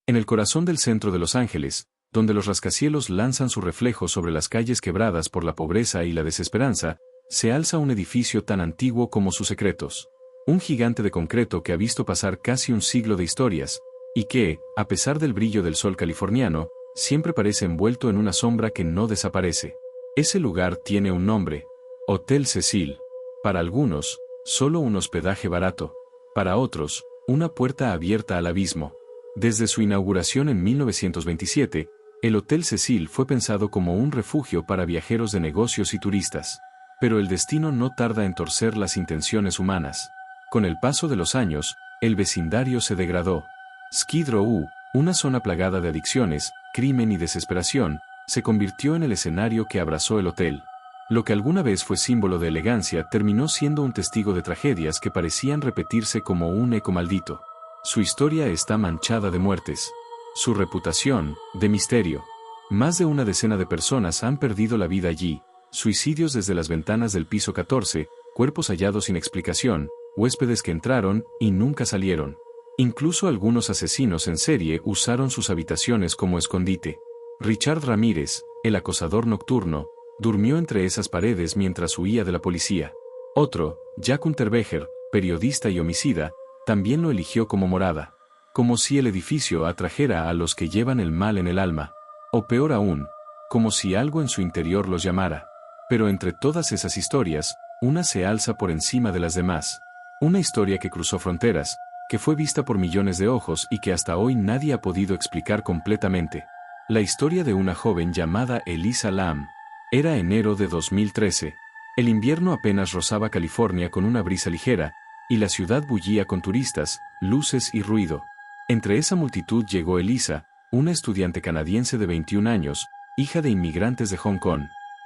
En el corazón del centro de Los Ángeles, donde los rascacielos lanzan su reflejo sobre las calles quebradas por la pobreza y la desesperanza, se alza un edificio tan antiguo como sus secretos. Un gigante de concreto que ha visto pasar casi un siglo de historias, y que, a pesar del brillo del sol californiano, siempre parece envuelto en una sombra que no desaparece. Ese lugar tiene un nombre: Hotel Cecil. Para algunos, solo un hospedaje barato. Para otros, una puerta abierta al abismo. Desde su inauguración en 1927, el Hotel Cecil fue pensado como un refugio para viajeros de negocios y turistas. Pero el destino no tarda en torcer las intenciones humanas. Con el paso de los años, el vecindario se degradó. Skid Row, una zona plagada de adicciones, crimen y desesperación, se convirtió en el escenario que abrazó el hotel. Lo que alguna vez fue símbolo de elegancia terminó siendo un testigo de tragedias que parecían repetirse como un eco maldito. Su historia está manchada de muertes. Su reputación, de misterio. Más de una decena de personas han perdido la vida allí, suicidios desde las ventanas del piso 14, cuerpos hallados sin explicación, huéspedes que entraron y nunca salieron. Incluso algunos asesinos en serie usaron sus habitaciones como escondite. Richard Ramírez, el acosador nocturno, durmió entre esas paredes mientras huía de la policía. Otro, Jack Unterweger, periodista y homicida, también lo eligió como morada. Como si el edificio atrajera a los que llevan el mal en el alma. O peor aún, como si algo en su interior los llamara. Pero entre todas esas historias, una se alza por encima de las demás. Una historia que cruzó fronteras, que fue vista por millones de ojos y que hasta hoy nadie ha podido explicar completamente. La historia de una joven llamada Elisa Lam. Era enero de 2013. El invierno apenas rozaba California con una brisa ligera, y la ciudad bullía con turistas, luces y ruido. Entre esa multitud llegó Elisa, una estudiante canadiense de 21 años, hija de inmigrantes de Hong Kong.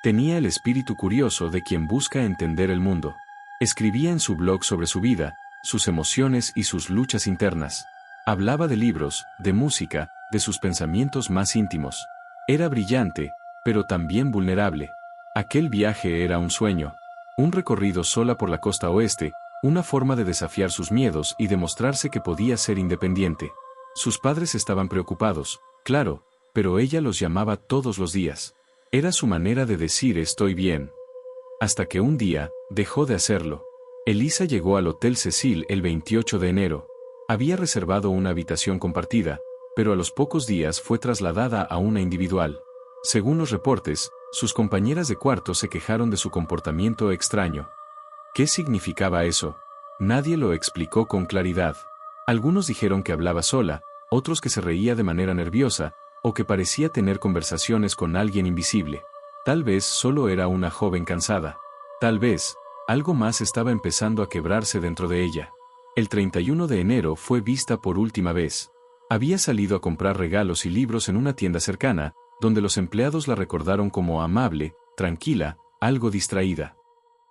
Tenía el espíritu curioso de quien busca entender el mundo. Escribía en su blog sobre su vida, sus emociones y sus luchas internas. Hablaba de libros, de música, de sus pensamientos más íntimos. Era brillante, pero también vulnerable. Aquel viaje era un sueño. Un recorrido sola por la costa oeste, una forma de desafiar sus miedos y demostrarse que podía ser independiente. Sus padres estaban preocupados, claro, pero ella los llamaba todos los días. Era su manera de decir estoy bien. Hasta que un día, dejó de hacerlo. Elisa llegó al Hotel Cecil el 28 de enero. Había reservado una habitación compartida, pero a los pocos días fue trasladada a una individual. Según los reportes, sus compañeras de cuarto se quejaron de su comportamiento extraño. ¿Qué significaba eso? Nadie lo explicó con claridad. Algunos dijeron que hablaba sola, otros que se reía de manera nerviosa, o que parecía tener conversaciones con alguien invisible. Tal vez solo era una joven cansada. Tal vez, algo más estaba empezando a quebrarse dentro de ella. El 31 de enero fue vista por última vez. Había salido a comprar regalos y libros en una tienda cercana, donde los empleados la recordaron como amable, tranquila, algo distraída.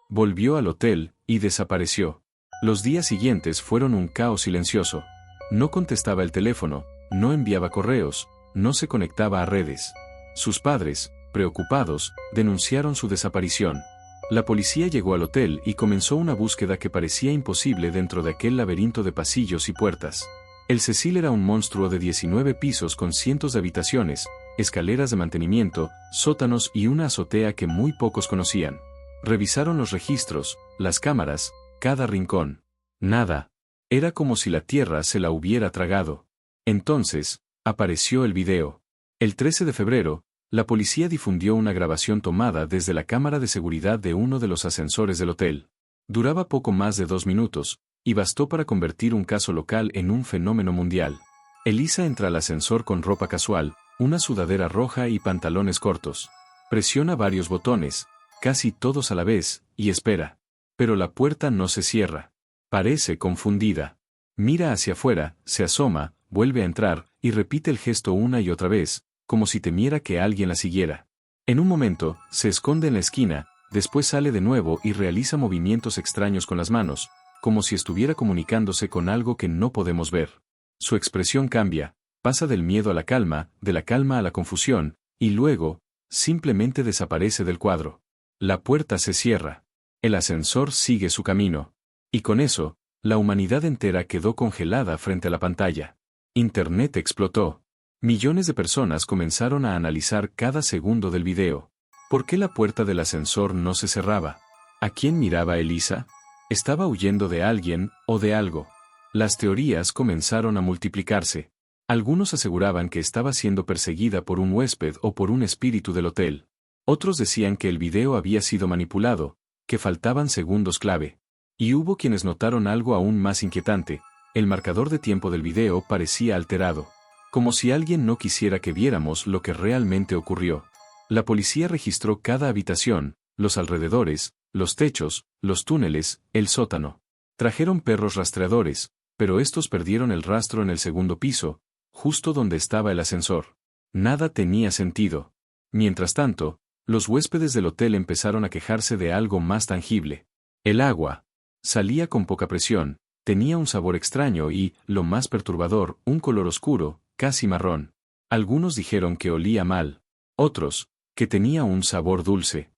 Volvió al hotel, y desapareció. Los días siguientes fueron un caos silencioso. No contestaba el teléfono, no enviaba correos, no se conectaba a redes. Sus padres, preocupados, denunciaron su desaparición. La policía llegó al hotel y comenzó una búsqueda que parecía imposible dentro de aquel laberinto de pasillos y puertas. El Cecil era un monstruo de 19 pisos con cientos de habitaciones, escaleras de mantenimiento, sótanos y una azotea que muy pocos conocían. Revisaron los registros, las cámaras, cada rincón. Nada. Era como si la tierra se la hubiera tragado. Entonces, apareció el video. El 13 de febrero, la policía difundió una grabación tomada desde la cámara de seguridad de uno de los ascensores del hotel. Duraba poco más de 2 minutos, y bastó para convertir un caso local en un fenómeno mundial. Elisa entra al ascensor con ropa casual, una sudadera roja y pantalones cortos. Presiona varios botones, casi todos a la vez, y espera. Pero la puerta no se cierra. Parece confundida. Mira hacia afuera, se asoma, vuelve a entrar, y repite el gesto una y otra vez, como si temiera que alguien la siguiera. En un momento, se esconde en la esquina, después sale de nuevo y realiza movimientos extraños con las manos, como si estuviera comunicándose con algo que no podemos ver. Su expresión cambia, pasa del miedo a la calma, de la calma a la confusión, y luego, simplemente desaparece del cuadro. La puerta se cierra. El ascensor sigue su camino. Y con eso, la humanidad entera quedó congelada frente a la pantalla. Internet explotó. Millones de personas comenzaron a analizar cada segundo del video. ¿Por qué la puerta del ascensor no se cerraba? ¿A quién miraba Elisa? ¿Estaba huyendo de alguien o de algo? Las teorías comenzaron a multiplicarse. Algunos aseguraban que estaba siendo perseguida por un huésped o por un espíritu del hotel. Otros decían que el video había sido manipulado, que faltaban segundos clave. Y hubo quienes notaron algo aún más inquietante: el marcador de tiempo del video parecía alterado. Como si alguien no quisiera que viéramos lo que realmente ocurrió. La policía registró cada habitación, los alrededores, los techos, los túneles, el sótano. Trajeron perros rastreadores, pero estos perdieron el rastro en el segundo piso, justo donde estaba el ascensor. Nada tenía sentido. Mientras tanto, los huéspedes del hotel empezaron a quejarse de algo más tangible. El agua. Salía con poca presión, tenía un sabor extraño y, lo más perturbador, un color oscuro, casi marrón. Algunos dijeron que olía mal. Otros, que tenía un sabor dulce.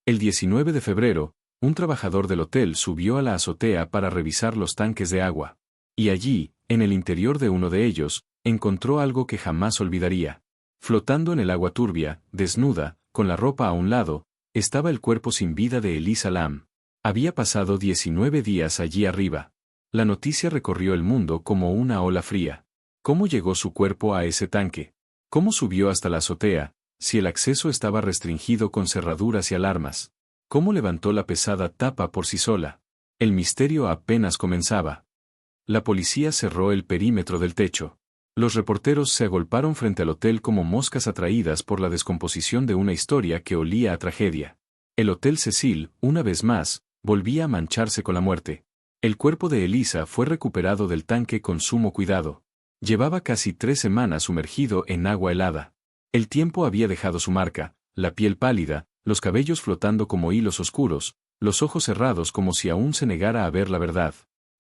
El 19 de febrero, un trabajador del hotel subió a la azotea para revisar los tanques de agua. Y allí, en el interior de uno de ellos, encontró algo que jamás olvidaría. Flotando en el agua turbia, desnuda, con la ropa a un lado, estaba el cuerpo sin vida de Elisa Lam. Había pasado 19 días allí arriba. La noticia recorrió el mundo como una ola fría. ¿Cómo llegó su cuerpo a ese tanque? ¿Cómo subió hasta la azotea, si el acceso estaba restringido con cerraduras y alarmas? ¿Cómo levantó la pesada tapa por sí sola? El misterio apenas comenzaba. La policía cerró el perímetro del techo. Los reporteros se agolparon frente al hotel como moscas atraídas por la descomposición de una historia que olía a tragedia. El Hotel Cecil, una vez más, volvía a mancharse con la muerte. El cuerpo de Elisa fue recuperado del tanque con sumo cuidado. Llevaba casi 3 semanas sumergido en agua helada. El tiempo había dejado su marca: la piel pálida, los cabellos flotando como hilos oscuros, los ojos cerrados como si aún se negara a ver la verdad.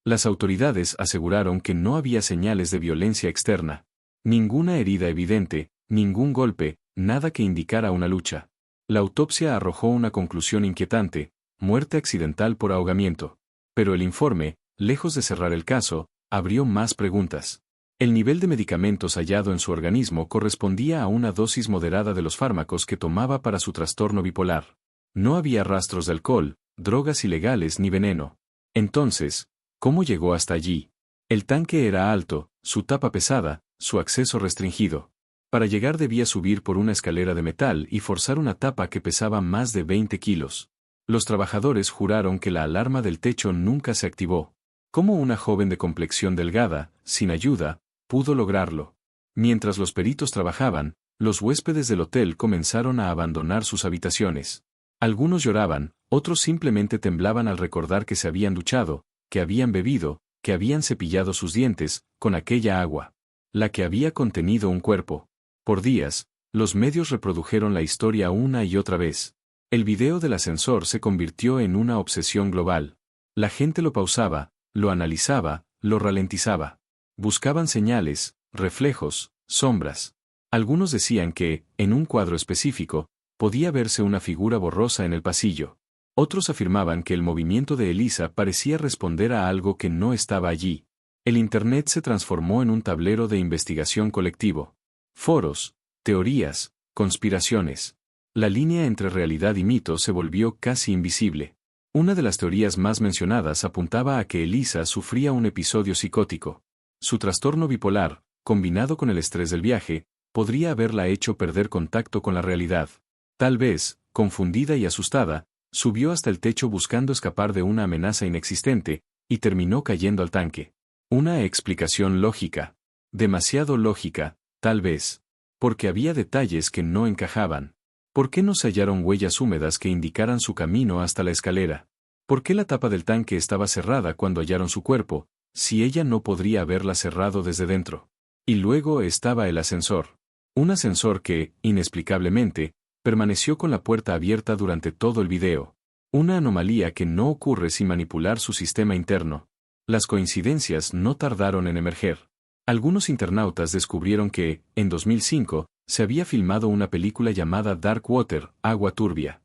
Las autoridades aseguraron que no había señales de violencia externa. Ninguna herida evidente, ningún golpe, nada que indicara una lucha. La autopsia arrojó una conclusión inquietante: muerte accidental por ahogamiento. Pero el informe, lejos de cerrar el caso, abrió más preguntas. El nivel de medicamentos hallado en su organismo correspondía a una dosis moderada de los fármacos que tomaba para su trastorno bipolar. No había rastros de alcohol, drogas ilegales ni veneno. Entonces, ¿cómo llegó hasta allí? El tanque era alto, su tapa pesada, su acceso restringido. Para llegar debía subir por una escalera de metal y forzar una tapa que pesaba más de 20 kilos. Los trabajadores juraron que la alarma del techo nunca se activó. ¿Cómo una joven de complexión delgada, sin ayuda, pudo lograrlo? Mientras los peritos trabajaban, los huéspedes del hotel comenzaron a abandonar sus habitaciones. Algunos lloraban, otros simplemente temblaban al recordar que se habían duchado, que habían bebido, que habían cepillado sus dientes, con aquella agua. La que había contenido un cuerpo. Por días, los medios reprodujeron la historia una y otra vez. El video del ascensor se convirtió en una obsesión global. La gente lo pausaba, lo analizaba, lo ralentizaba. Buscaban señales, reflejos, sombras. Algunos decían que, en un cuadro específico, podía verse una figura borrosa en el pasillo. Otros afirmaban que el movimiento de Elisa parecía responder a algo que no estaba allí. El Internet se transformó en un tablero de investigación colectivo. Foros, teorías, conspiraciones. La línea entre realidad y mito se volvió casi invisible. Una de las teorías más mencionadas apuntaba a que Elisa sufría un episodio psicótico. Su trastorno bipolar, combinado con el estrés del viaje, podría haberla hecho perder contacto con la realidad. Tal vez, confundida y asustada, subió hasta el techo buscando escapar de una amenaza inexistente, y terminó cayendo al tanque. Una explicación lógica. Demasiado lógica, tal vez. Porque había detalles que no encajaban. ¿Por qué no se hallaron huellas húmedas que indicaran su camino hasta la escalera? ¿Por qué la tapa del tanque estaba cerrada cuando hallaron su cuerpo, si ella no podría haberla cerrado desde dentro? Y luego estaba el ascensor. Un ascensor que, inexplicablemente, permaneció con la puerta abierta durante todo el video. Una anomalía que no ocurre sin manipular su sistema interno. Las coincidencias no tardaron en emerger. Algunos internautas descubrieron que, en 2005, se había filmado una película llamada Dark Water, Agua Turbia.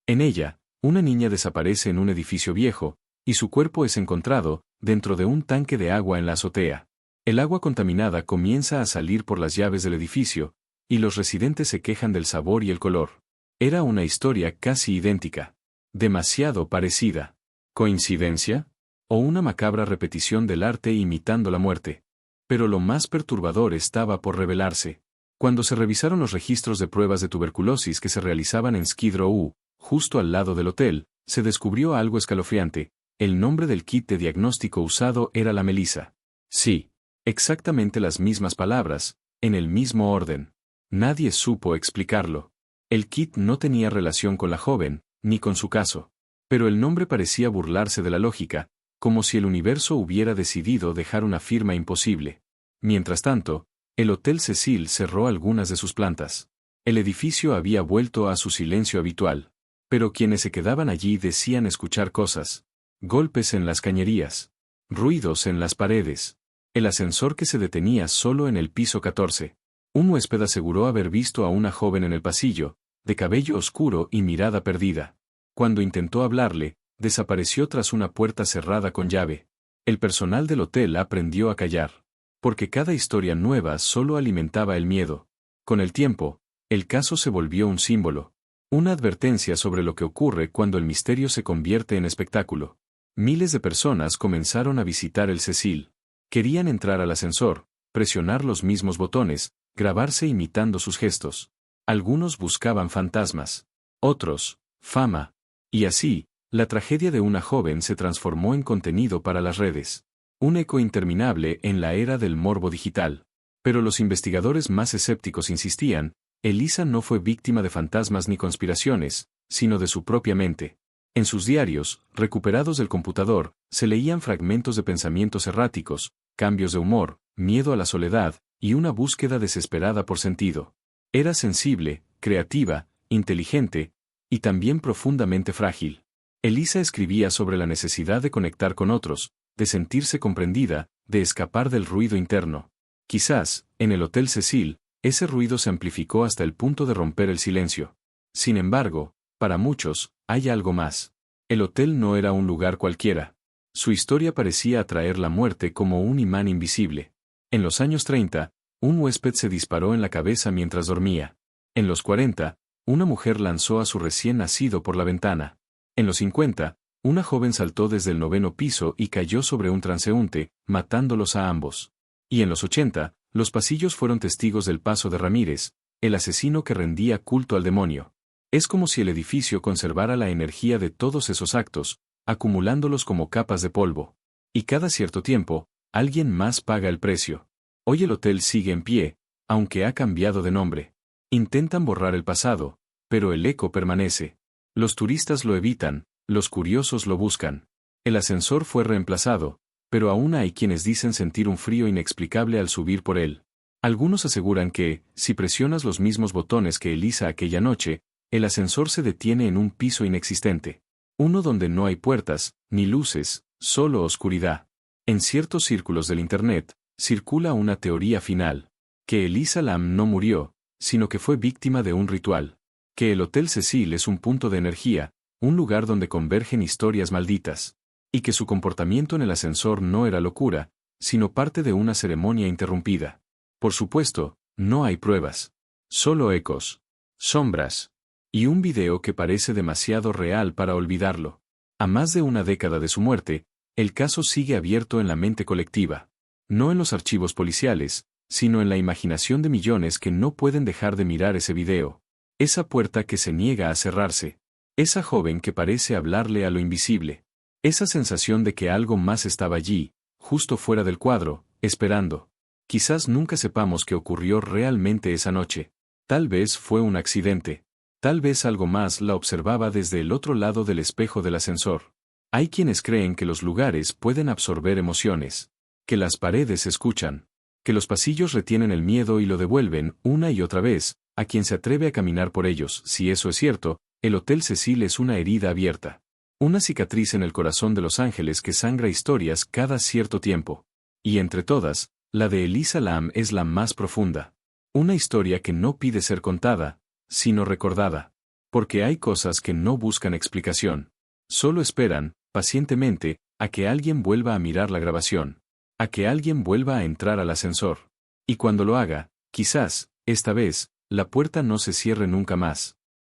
En ella, una niña desaparece en un edificio viejo, y su cuerpo es encontrado, dentro de un tanque de agua en la azotea. El agua contaminada comienza a salir por las llaves del edificio, y los residentes se quejan del sabor y el color. Era una historia casi idéntica. Demasiado parecida. ¿Coincidencia? ¿O una macabra repetición del arte imitando la muerte? Pero lo más perturbador estaba por revelarse. Cuando se revisaron los registros de pruebas de tuberculosis que se realizaban en Skid Row, justo al lado del hotel, se descubrió algo escalofriante. El nombre del kit de diagnóstico usado era la melisa. Sí, exactamente las mismas palabras, en el mismo orden. Nadie supo explicarlo. El kit no tenía relación con la joven, ni con su caso. Pero el nombre parecía burlarse de la lógica, como si el universo hubiera decidido dejar una firma imposible. Mientras tanto, el Hotel Cecil cerró algunas de sus plantas. El edificio había vuelto a su silencio habitual. Pero quienes se quedaban allí decían escuchar cosas. Golpes en las cañerías. Ruidos en las paredes. El ascensor que se detenía solo en el piso 14. Un huésped aseguró haber visto a una joven en el pasillo, de cabello oscuro y mirada perdida. Cuando intentó hablarle, desapareció tras una puerta cerrada con llave. El personal del hotel aprendió a callar. Porque cada historia nueva solo alimentaba el miedo. Con el tiempo, el caso se volvió un símbolo. Una advertencia sobre lo que ocurre cuando el misterio se convierte en espectáculo. Miles de personas comenzaron a visitar el Cecil. Querían entrar al ascensor, presionar los mismos botones, grabarse imitando sus gestos. Algunos buscaban fantasmas. Otros, fama. Y así, la tragedia de una joven se transformó en contenido para las redes. Un eco interminable en la era del morbo digital. Pero los investigadores más escépticos insistían, Elisa no fue víctima de fantasmas ni conspiraciones, sino de su propia mente. En sus diarios, recuperados del computador, se leían fragmentos de pensamientos erráticos, cambios de humor, miedo a la soledad, y una búsqueda desesperada por sentido. Era sensible, creativa, inteligente, y también profundamente frágil. Elisa escribía sobre la necesidad de conectar con otros, de sentirse comprendida, de escapar del ruido interno. Quizás, en el Hotel Cecil, ese ruido se amplificó hasta el punto de romper el silencio. Sin embargo, para muchos, hay algo más. El hotel no era un lugar cualquiera. Su historia parecía atraer la muerte como un imán invisible. En los años 30, un huésped se disparó en la cabeza mientras dormía. En los 40, una mujer lanzó a su recién nacido por la ventana. En los 50, una joven saltó desde el 9º piso y cayó sobre un transeúnte, matándolos a ambos. Y en los 80, los pasillos fueron testigos del paso de Ramírez, el asesino que rendía culto al demonio. Es como si el edificio conservara la energía de todos esos actos, acumulándolos como capas de polvo. Y cada cierto tiempo, alguien más paga el precio. Hoy el hotel sigue en pie, aunque ha cambiado de nombre. Intentan borrar el pasado, pero el eco permanece. Los turistas lo evitan, los curiosos lo buscan. El ascensor fue reemplazado, pero aún hay quienes dicen sentir un frío inexplicable al subir por él. Algunos aseguran que, si presionas los mismos botones que Elisa aquella noche, el ascensor se detiene en un piso inexistente. Uno donde no hay puertas, ni luces, solo oscuridad. En ciertos círculos del Internet, circula una teoría final. Que Elisa Lam no murió, sino que fue víctima de un ritual. Que el Hotel Cecil es un punto de energía, un lugar donde convergen historias malditas. Y que su comportamiento en el ascensor no era locura, sino parte de una ceremonia interrumpida. Por supuesto, no hay pruebas. Solo ecos. Sombras. Y un video que parece demasiado real para olvidarlo. A más de una década de su muerte, el caso sigue abierto en la mente colectiva. No en los archivos policiales, sino en la imaginación de millones que no pueden dejar de mirar ese video. Esa puerta que se niega a cerrarse. Esa joven que parece hablarle a lo invisible. Esa sensación de que algo más estaba allí, justo fuera del cuadro, esperando. Quizás nunca sepamos qué ocurrió realmente esa noche. Tal vez fue un accidente. Tal vez algo más la observaba desde el otro lado del espejo del ascensor. Hay quienes creen que los lugares pueden absorber emociones. Que las paredes escuchan. Que los pasillos retienen el miedo y lo devuelven, una y otra vez, a quien se atreve a caminar por ellos. Si eso es cierto, el Hotel Cecil es una herida abierta. Una cicatriz en el corazón de Los Ángeles que sangra historias cada cierto tiempo. Y entre todas, la de Elisa Lam es la más profunda. Una historia que no pide ser contada, sino recordada. Porque hay cosas que no buscan explicación. Solo esperan, pacientemente, a que alguien vuelva a mirar la grabación. a que alguien vuelva a entrar al ascensor. Y cuando lo haga, quizás, esta vez, la puerta no se cierre nunca más.